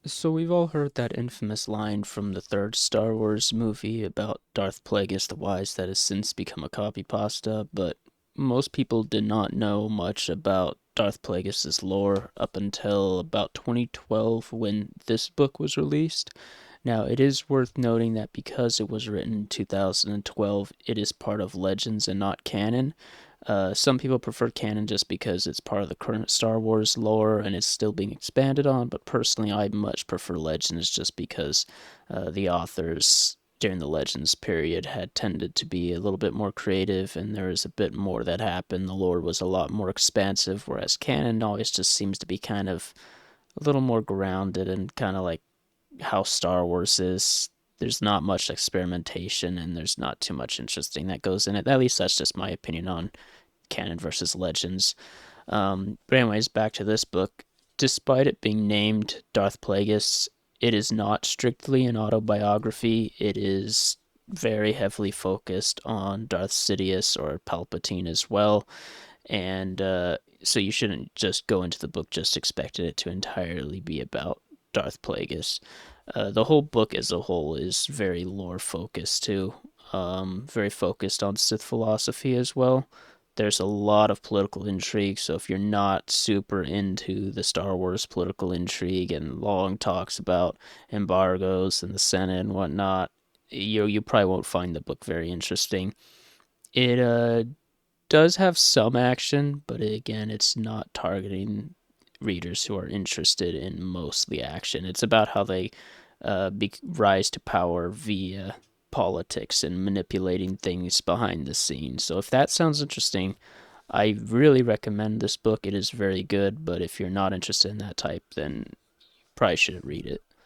So we've all heard that infamous line from the third Star Wars movie about Darth Plagueis the Wise that has since become a copy pasta, but most people did not know much about Darth Plagueis' lore up until about 2012 when this book was released. Now, it is worth noting that because it was written in 2012, it is part of Legends and not canon. Some people prefer canon just because it's part of the current Star Wars lore and it's still being expanded on, but personally, I much prefer Legends just because the authors during the Legends period had tended to be a little bit more creative and there was a bit more that happened. The lore was a lot more expansive, whereas canon always just seems to be kind of a little more grounded and kind of like how Star Wars is. There's not much experimentation and there's not too much interesting that goes in it. At least that's just my opinion on canon versus legends. But anyways, back to this book. Despite it being named Darth Plagueis, it is not strictly an autobiography. It is very heavily focused on Darth Sidious or Palpatine as well, and so you shouldn't just go into the book just expecting it to entirely be about Darth Plagueis. The whole book as a whole is very lore focused too, very focused on Sith philosophy as well. There's a lot of political intrigue, so if you're not super into the Star Wars political intrigue and long talks about embargoes and the Senate and whatnot, you probably won't find the book very interesting. It does have some action, but again, it's not targeting readers who are interested in mostly action. It's about how they rise to power via politics and manipulating things behind the scenes. So if that sounds interesting, I really recommend this book. It is very good, but if you're not interested in that type, then you probably shouldn't read it.